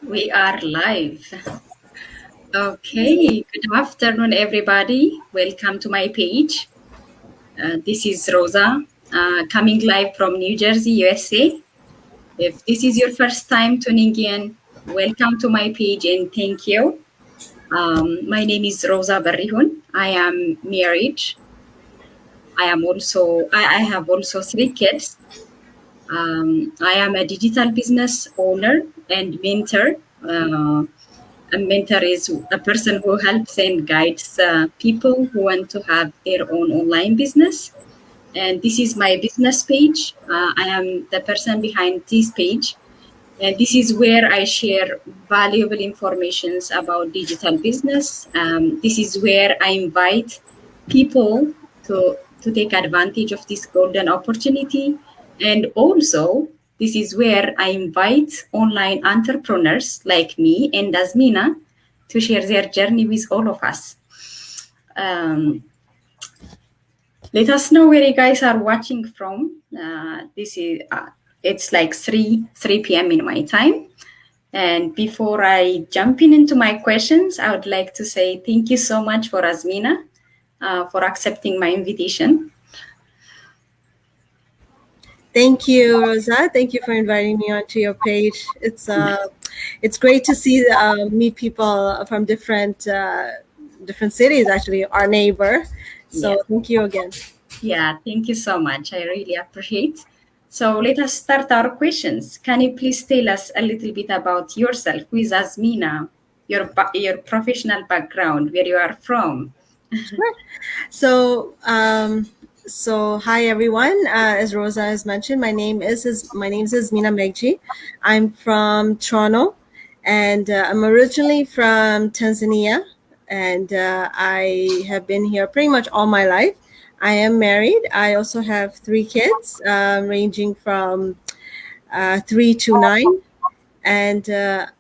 We are live. Okay, good afternoon, everybody. Welcome to my page. This is Rosa, coming live from New Jersey, USA. If this is your first time tuning in, welcome to my page and thank you. My name is Rosa Barrihun. I am married. I have also three kids. I am a digital business owner and mentor. Uh, A mentor is a person who helps and guides people who want to have their own online business. And this is my business page. I am the person behind this page. And this is where I share valuable informations about digital business. This is where I invite people to take advantage of this golden opportunity. And also, this is where I invite online entrepreneurs like me and as Mina to share their journey with all of us. Um, Let us know where you guys are watching from. This is it's like 3 p.m. in my time. And before I jump into my questions, I would like to say thank you so much for Azmina for accepting my invitation. Thank you, Rosa. Thank you for inviting me onto your page. It's great to see meet people from different cities. Actually, our neighbor. Yeah, So thank you again. yeah, thank you so much. I really appreciate. So let us start our questions. Can you please tell us a little bit about yourself? Who is Azmina? Your professional background, where you are from. Sure. So, hi everyone. As Rosa has mentioned, my name is Mina Megji. I'm from Toronto, and I'm originally from Tanzania, and I have been here pretty much all my life. I am married. I also have three kids, ranging from 3 to 9, and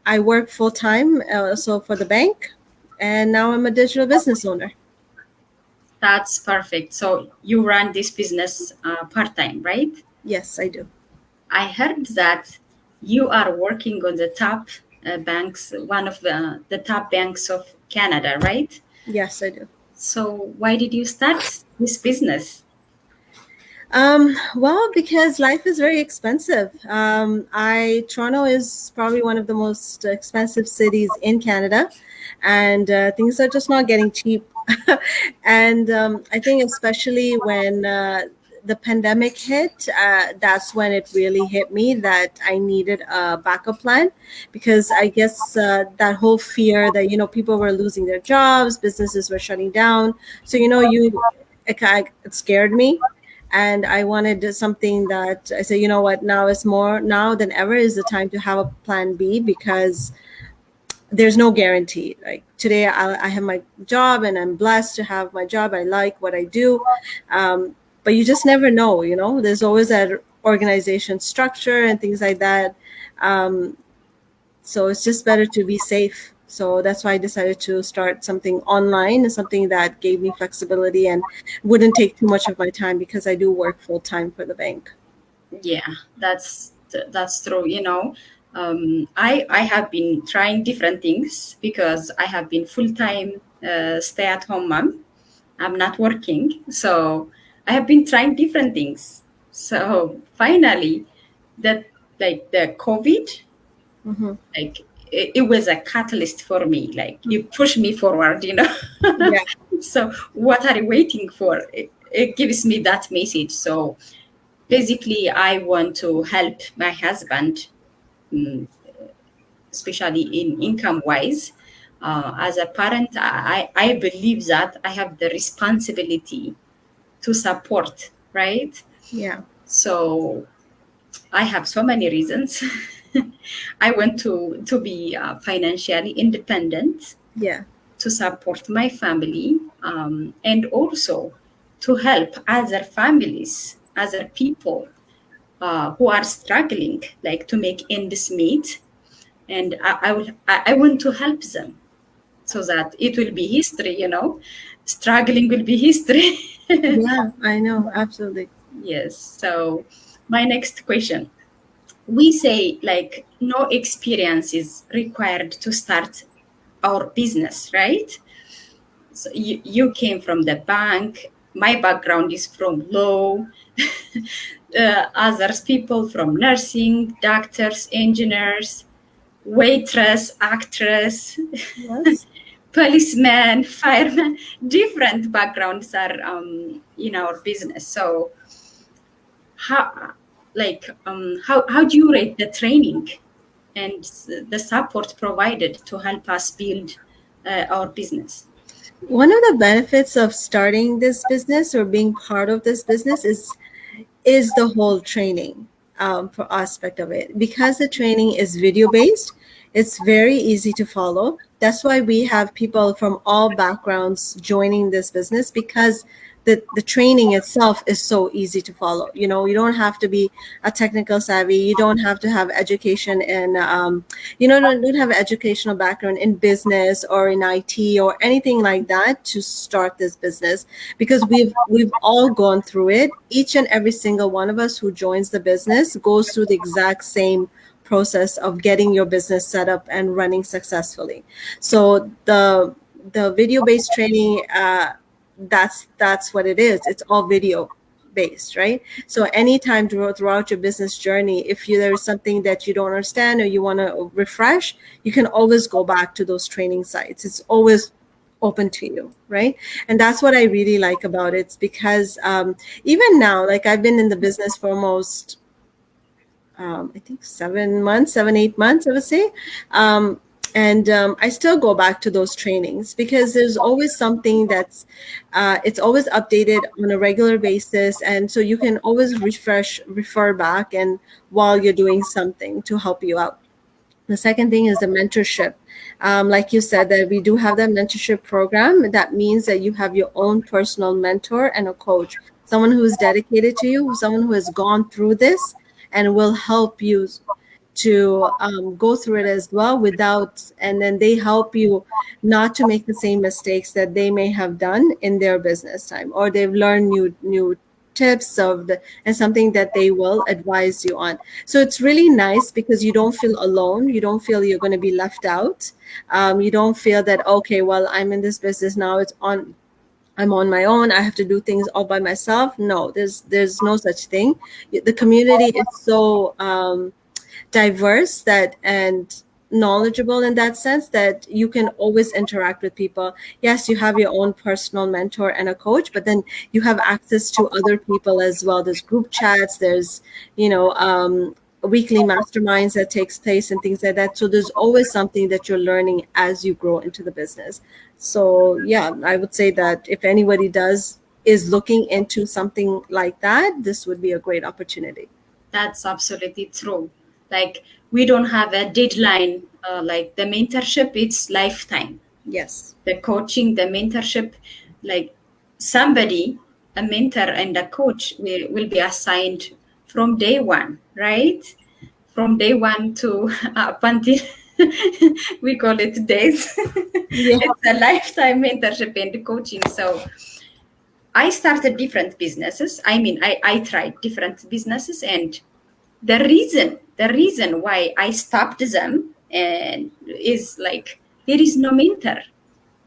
I work full time also for the bank, and now I'm a digital business owner. That's perfect. So you run this business part time, right? Yes, I do. I heard that you are working on the top banks, one of the top banks of Canada, right? Yes, I do. So why did you start this business? Well, because life is very expensive. I Toronto is probably one of the most expensive cities in Canada, and things are just not getting cheap. And I think especially when the pandemic hit, that's when it really hit me that I needed a backup plan, because I guess that whole fear that people were losing their jobs, businesses were shutting down. So it scared me, and I wanted something that I said, you know what, now than ever is the time to have a plan B, because there's no guarantee. Like today, I have my job and I'm blessed to have my job. I like what I do. But you just never know, there's always that organization structure and things like that. Um, so it's just better to be safe. So that's why I decided to start something online, something that gave me flexibility and wouldn't take too much of my time, because I do work full time for the bank. Yeah, that's true. I have been trying different things because I have been full time stay at home mom. I'm not working, so I have been trying different things. So finally, that like the COVID, Hmm. like it was a catalyst for me. Like you push me forward. Yeah. So what are you waiting for? It gives me that message. So basically, I want to help my husband, mm, especially in income wise. As a parent, I believe that I have the responsibility to support, right? Yeah. So I have so many reasons. I want to be financially independent, Yeah. to support my family, and also to help other families, other people who are struggling, like to make ends meet. And I want to help them so that it will be history. Struggling will be history. Yeah, I know. Absolutely. Yes. So my next question, we say like no experience is required to start our business, right? So you came from the bank. My background is from law. Others people from nursing, doctors, engineers, waitress, actress, Yes. policeman, fireman. Different backgrounds are in our business. So how, like, how do you rate the training and the support provided to help us build our business? One of the benefits of starting this business or being part of this business is the whole training for aspect of it. Because the training is video based, it's very easy to follow. That's why we have people from all backgrounds joining this business, because the training itself is so easy to follow. You know, you don't have to be a technical savvy. You don't have to have education in, don't have an educational background in business or in IT or anything like that to start this business, because we've all gone through it. Each and every single one of us who joins the business goes through the exact same process of getting your business set up and running successfully. So the video based training, that's what it is. It's all video based, right? So anytime throughout your business journey, if there's something that you don't understand or you want to refresh, you can always go back to those training sites. It's always open to you, right? And that's what I really like about it. It's because even now, like, I've been in the business for almost I think 7 months, 7, 8 months, I would say. And I still go back to those trainings because there's always something it's always updated on a regular basis. And so you can always refer back and while you're doing something to help you out. The second thing is the mentorship. Like you said, that we do have that mentorship program. That means that you have your own personal mentor and a coach, someone who is dedicated to you, someone who has gone through this and will help you to go through it as well and then they help you not to make the same mistakes that they may have done in their business time, or they've learned new tips and something that they will advise you on. So it's really nice because you don't feel alone. You don't feel you're going to be left out. You don't feel that, okay, well, I'm in this business now. I'm on my own. I have to do things all by myself. No, there's no such thing. The community is so diverse that and knowledgeable in that sense that you can always interact with people. Yes, you have your own personal mentor and a coach, but then you have access to other people as well. There's group chats, there's weekly masterminds that takes place and things like that. So there's always something that you're learning as you grow into the business. So yeah, I would say that if anybody is looking into something like that, this would be a great opportunity. That's absolutely true. Like, we don't have a deadline. Like the mentorship, it's lifetime. Yes. The coaching, the mentorship, like somebody, a mentor and a coach will be assigned from day one, right? From day one to up until we call it days. Yeah. It's a lifetime mentorship and coaching. So I started different businesses. I mean, I tried different businesses, and the reason why I stopped them and is like there is no mentor,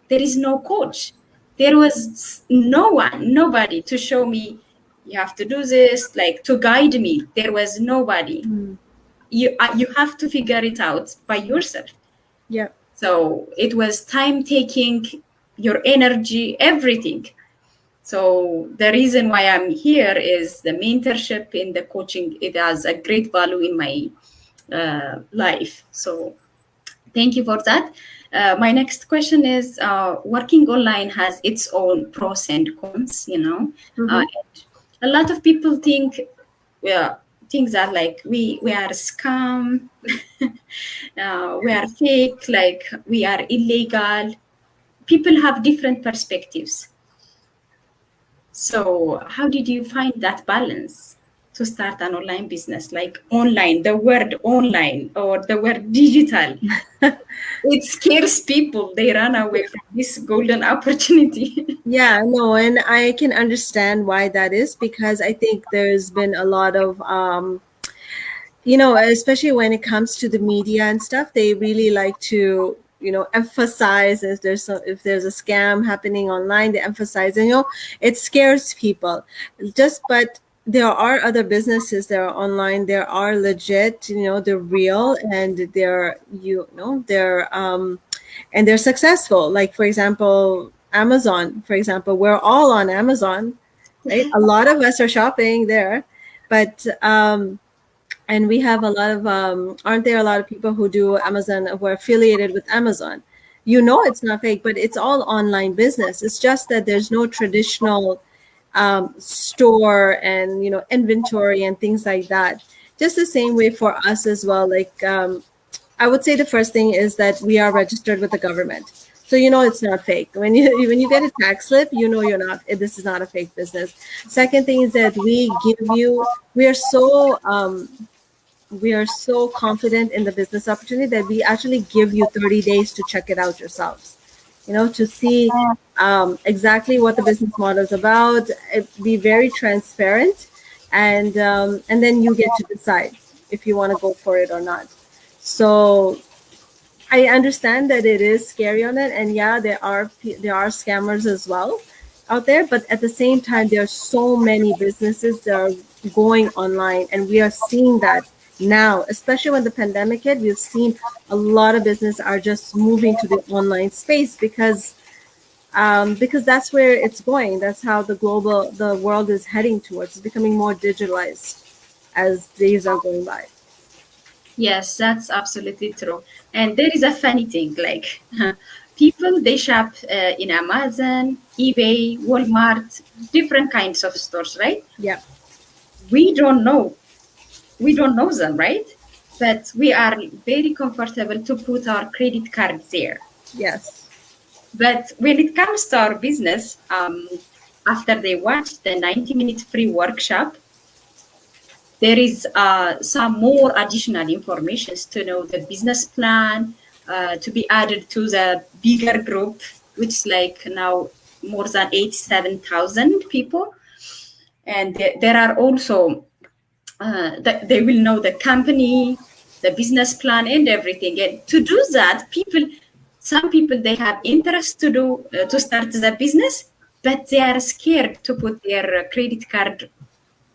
there is no coach, there was nobody to show me you have to do this, like to guide me. There was nobody. Mm. You have to figure it out by yourself. Yeah. So it was time taking, your energy, everything. So the reason why I'm here is the mentorship and the coaching. It has a great value in my life. So thank you for that. My next question is, working online has its own pros and cons, Mm-hmm. a lot of people think, yeah, things are like we are scam, we are fake, like we are illegal. People have different perspectives. So, how did you find that balance to start an online business? Like online, the word online or the word digital, it scares people. They run away from this golden opportunity. Yeah, no, and I can understand why that is, because I think there's been a lot of especially when it comes to the media and stuff, they really like to, emphasize if there's a scam happening online, they emphasize, and it scares people. Just but there are other businesses that are online. There are legit, they're real, and they're successful. Like, for example, Amazon. For example, we're all on Amazon, right? A lot of us are shopping there, but and we have a lot of aren't there a lot of people who do Amazon, who are affiliated with Amazon? It's not fake, but it's all online business. It's just that there's no traditional store and inventory and things like that. Just the same way for us as well. Like, I would say the first thing is that we are registered with the government, so it's not fake. When you get a tax slip, you're not. This is not a fake business. Second thing is that we are so confident in the business opportunity that we actually give you 30 days to check it out yourselves, to see exactly what the business model is about. Be very transparent, and then you get to decide if you want to go for it or not. So I understand that it is scary on it, and yeah, there are scammers as well out there. But at the same time, there are so many businesses that are going online, and we are seeing that now, especially when the pandemic hit. We've seen a lot of business are just moving to the online space because that's where it's going. That's how the world is heading towards. It's becoming more digitalized as days are going by. Yes, that's absolutely true. And there is a funny thing, like people they shop in Amazon, eBay, Walmart, different kinds of stores, right? Yeah. We don't know, we don't know them, right? But we are very comfortable to put our credit card there. Yes. But when it comes to our business, after they watch the 90-minute free workshop, there is some more additional information to know the business plan, to be added to the bigger group, which is like now more than 87,000 people. And there are also, they will know the company, the business plan, and everything. And to do that, some people, they have interest to start the business, but they are scared to put their credit card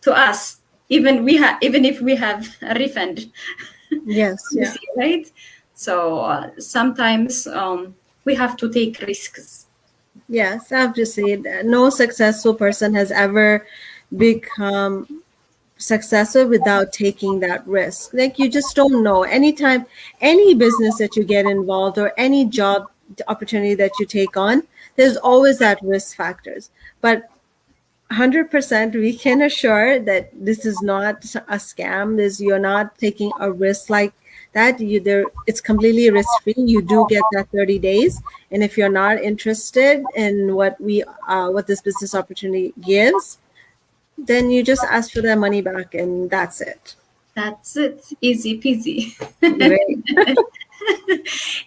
to us, even if we have a refund. Yes. Yeah. Right? So sometimes we have to take risks. Yes, obviously, no successful person has ever become successful without taking that risk. Like, you just don't know. Anytime, any business that you get involved, or any job opportunity that you take on, there's always that risk factors. But 100% we can assure that this is not a scam. This, you're not taking a risk like that. It's completely risk free. You do get that 30 days, and if you're not interested in what this business opportunity gives, then you just ask for that money back, and that's it. That's it, easy peasy. Right.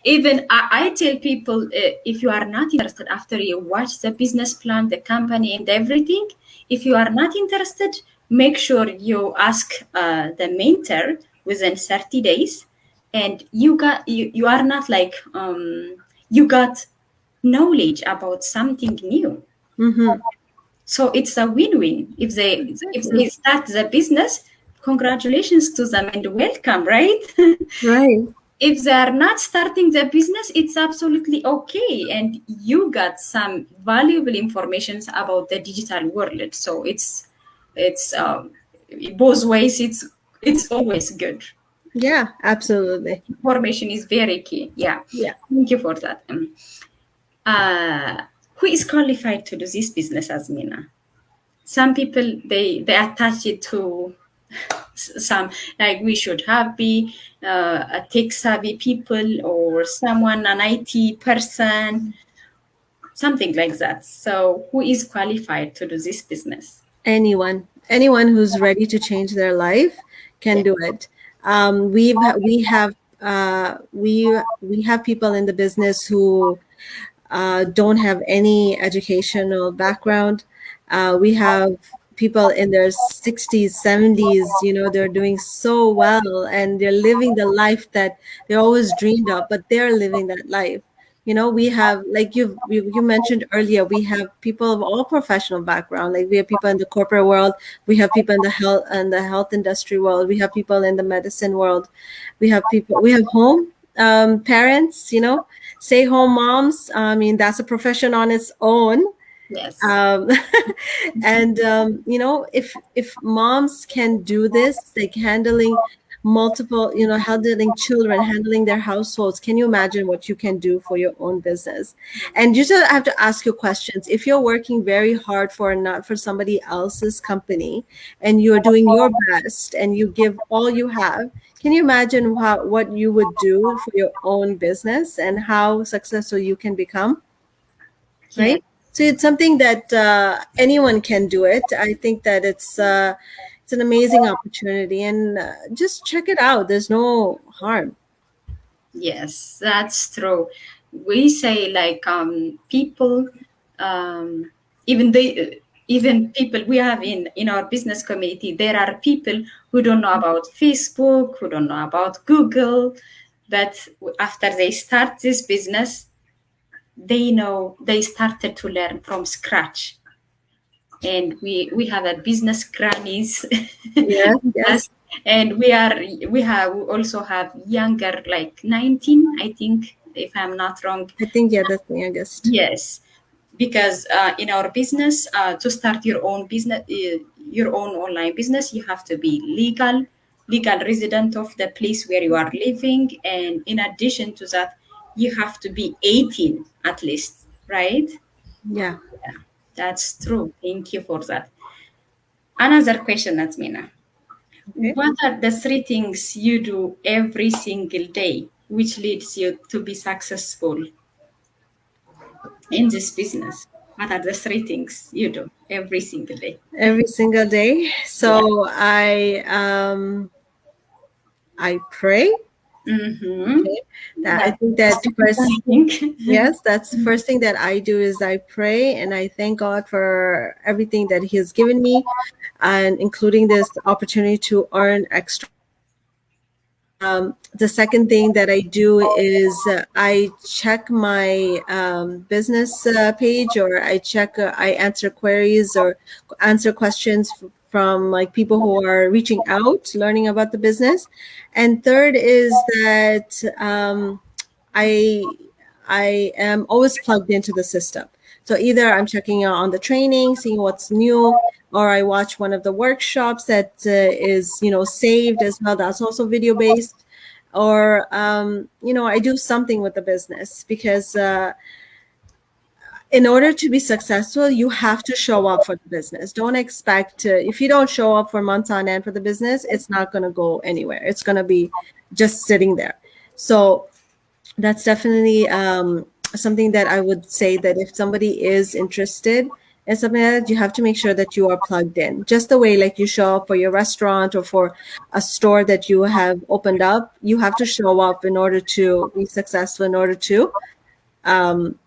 Even I tell people, if you are not interested, after you watch the business plan, the company, and everything, if you are not interested, make sure you ask the mentor within 30 days. And you are not like, you got knowledge about something new. Mm-hmm. So it's a win-win. If they Exactly. start the business, congratulations to them and welcome, right? Right. If they are not starting the business, it's absolutely okay, and you got some valuable information about the digital world. So it's both ways. It's always good. Yeah, absolutely. Information is very key. Yeah, Yeah. thank you for that. Who is qualified to do this business, as Mina? Some people they attach it to some, like we should have be a tech savvy people, or someone, an IT person, something like that. So who is qualified to do this business? Anyone who's ready to change their life can Yeah. do it. We have people in the business who don't have any educational background. We have people in their 60s, 70s, they're doing so well and they're living the life that they always dreamed of, but they're living that life. We have, like you mentioned earlier, we have people of all professional background. Like we have people in the corporate world, we have people in the health industry world, we have people in the medicine world, we have home parents, stay home moms. I mean, that's a profession on its own. Yes. um, and if moms can do this, like handling multiple, handling children, handling their households, can you imagine what you can do for your own business? And you just have to ask your questions. If you're working very hard for not for somebody else's company, and you're doing your best and you give all you have, can you imagine what you would do for your own business and how successful you can become? Yeah. Right? So it's something that anyone can do it. I think that it's an amazing opportunity, and just check it out. There's no harm. Yes, that's true. We say like people, um, even they, even people we have in our business community, there are people who don't know about Facebook, who don't know about Google, but after they start this business, they know they started to learn from scratch. And we have a business grannies Yes, with yes. us, and we also have younger, like 19, I think, if I'm not wrong. I think, yeah, that's the youngest. Yes, because in our business, to start your own business, your own online business, you have to be legal resident of the place where you are living, and in addition to that, you have to be 18 at least, right? Yeah. Yeah, that's true. Thank you for that. Another question, Natmina. Okay. What are the three things you do every single day which leads you to be successful in this business? What are the three things you do every single day? Every single day. Yeah. So I pray. Mm-hmm. Okay. That I That's think most that first. important thing. Yes, that's the first thing that I do is I pray and I thank God for everything that He has given me, and including this opportunity to earn extra income. The second thing that I do is I check my business page, or I answer queries or answer questions from like people who are reaching out, learning about the business. And third is that I I am always plugged into the system. So either I'm checking out on the training, seeing what's new, or I watch one of the workshops that is saved as well. That's also video based, or I do something with the business, because in order to be successful, you have to show up for the business. Don't expect to, if you don't show up for months on end for the business, it's not going to go anywhere. It's going to be just sitting there. So that's definitely something that I would say, that if somebody is interested in something like that, you have to make sure that you are plugged in. Just the way like you show up for your restaurant or for a store that you have opened up, you have to show up in order to be successful, in order to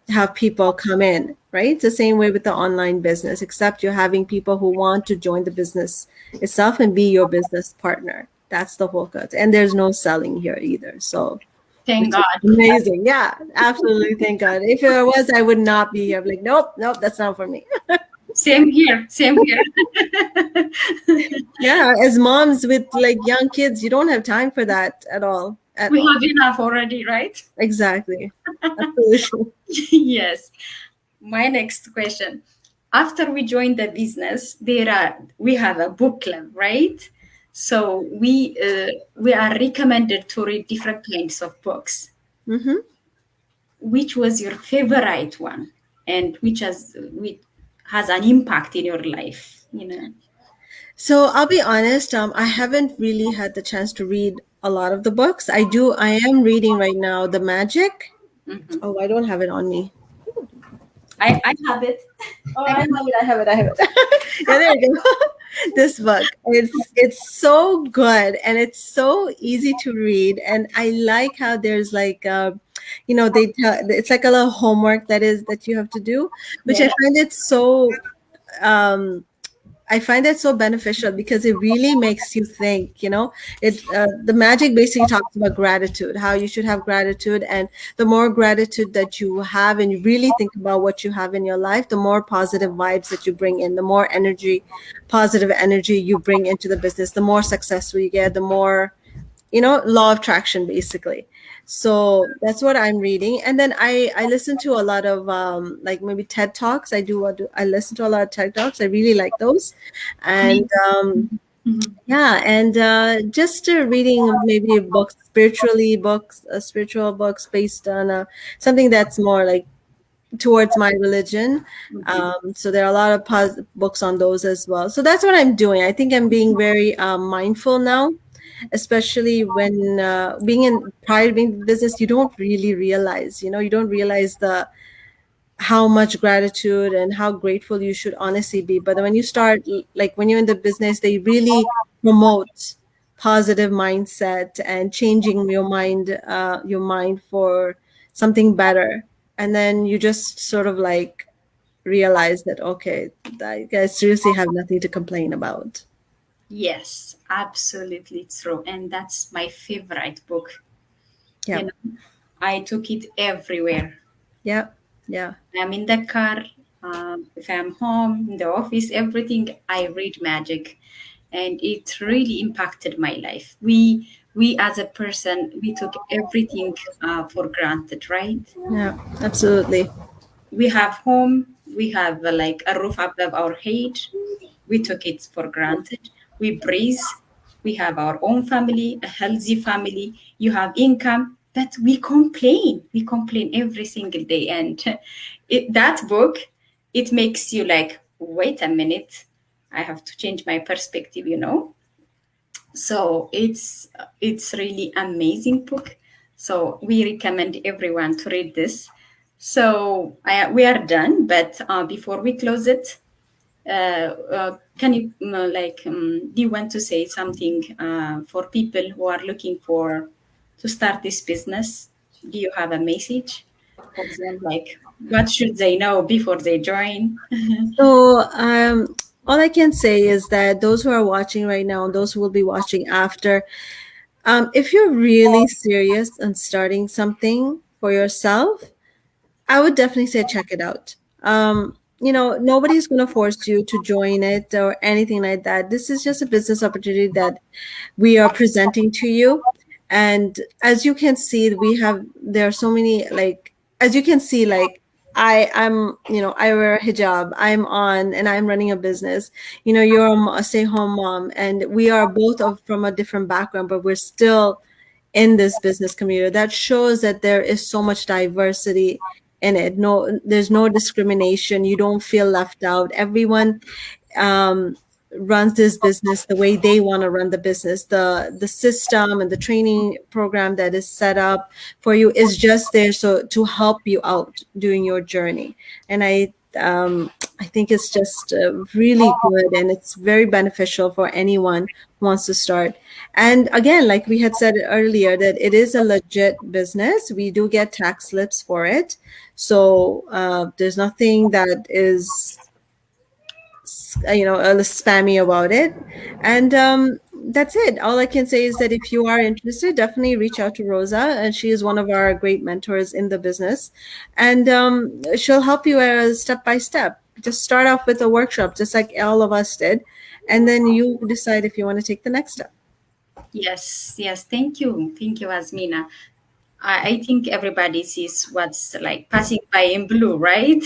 have people come in, right? It's the same way with the online business, except you're having people who want to join the business itself and be your business partner. That's the whole cut. And there's no selling here either. So, Thank which is God. amazing. Yeah, absolutely. Thank God. If it was, I would not be here. I'm like, nope, nope, that's not for me. Same here. Same here. Yeah, as moms with like young kids, you don't have time for that at all. At We all. have enough already, right? Exactly. Absolutely. Yes. My next question. After we join the business, we have a book club, right? So we are recommended to read different kinds of books. Hmm. Which was your favorite one, and which has an impact in your life? So I'll be honest, I haven't really had the chance to read a lot of the books. I am reading right now The Magic. Mhm. Oh, I don't have it on me. I have it. Oh, I have it. I have it. I have it. Yeah, there you go. This book. It's so good and it's so easy to read. And I like how there's like they tell, it's like a little homework that you have to do, which I Yeah. find it so um I find that so beneficial because it really makes you think. The magic basically talks about gratitude, how you should have gratitude, and the more gratitude that you have, and you really think about what you have in your life, the more positive vibes that you bring in, the more energy, positive energy you bring into the business, the more successful you get, the more, law of attraction basically. So that's what I'm reading. And then I listen to a lot of like maybe TED Talks. I listen to a lot of TED Talks. I really like those. Me. And Mhm. yeah, and just reading maybe books, spiritual books based on something that's more like towards my religion. Mhm. So there are a lot of books on those as well. So that's what I'm doing. I think I'm being very mindful now, especially when being in prior to being in business. You don't really realize, you don't realize the how much gratitude and how grateful you should honestly be. But when you start, like when you're in the business, they really promote positive mindset and changing your mind for something better. And then you just sort of like realize that, okay, I seriously have nothing to complain about. Yes, absolutely true. And that's my favorite book. You Yep. know, I took it everywhere. Yep. Yeah. I'm in the car, if I'm home, in the office, everything, I read magic. And it really impacted my life. We as a person, we took everything for granted, right? Yeah. Absolutely. We have home, we have like a roof above our head. We took it for granted. We breathe. We have our own family, a healthy family. You have income, but we complain. We complain every single day. And that book, it makes you like, wait a minute, I have to change my perspective, you know? So it's really amazing book. So we recommend everyone to read this. So we are done, but before we close it, can you do you want to say something for people who are looking for to start this business? Do you have a message for them? Like, what should they know before they join? So, all I can say is that those who are watching right now and those who will be watching after, if you're really serious on starting something for yourself, I would definitely say check it out. Nobody's going to force you to join it or anything like that. This is just a business opportunity that we are presenting to you. And as you can see, there are so many, like, as you can see, like, I wear a hijab, I'm on, and I'm running a business. You're a stay-home mom, and we are both from a different background, but we're still in this business community. That shows that there is so much diversity in it. No, there's no discrimination. You don't feel left out. Everyone um, runs this business the way they want to run the business. The system and the training program that is set up for you is just there so to help you out during your journey. And I think it's just really good, and it's very beneficial for anyone who wants to start. And again, like we had said earlier, that it is a legit business. We do get tax slips for it, so there's nothing that is spammy about it. And that's it. All I can say is that if you are interested, definitely reach out to Rosa, and she is one of our great mentors in the business, and she'll help you step by step. Just start off with a workshop, just like all of us did, and then you decide if you want to take the next step. Yes, yes. Thank you, Asmina. I think everybody sees what's like passing by in blue, right?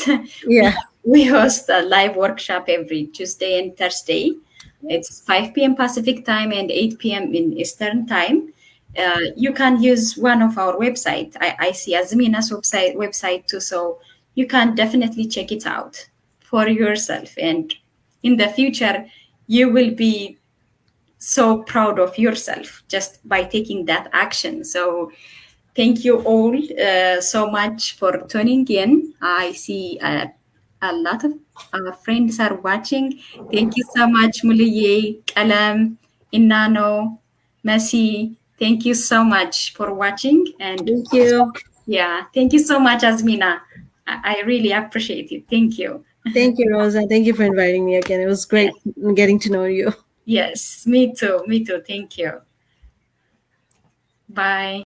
we Yeah. we host a live workshop every Tuesday and Thursday. It's 5 p.m. Pacific time and 8 p.m. in Eastern time. You can use one of our website. I see Azmina's website too, so you can definitely check it out for yourself. And in the future, you will be so proud of yourself just by taking that action. So thank you all so much for tuning in. I see a lot of friends are watching. Thank you so much, Muliye, Kalam, Inano, Messi. Thank you so much for watching. And Thank you. yeah, thank you so much, Azmina. I really appreciate it. Thank you. Thank you, Rosa. Thank you for inviting me again. It was Yes. great getting to know you. Yes. Me too. Me too. Thank you. Bye.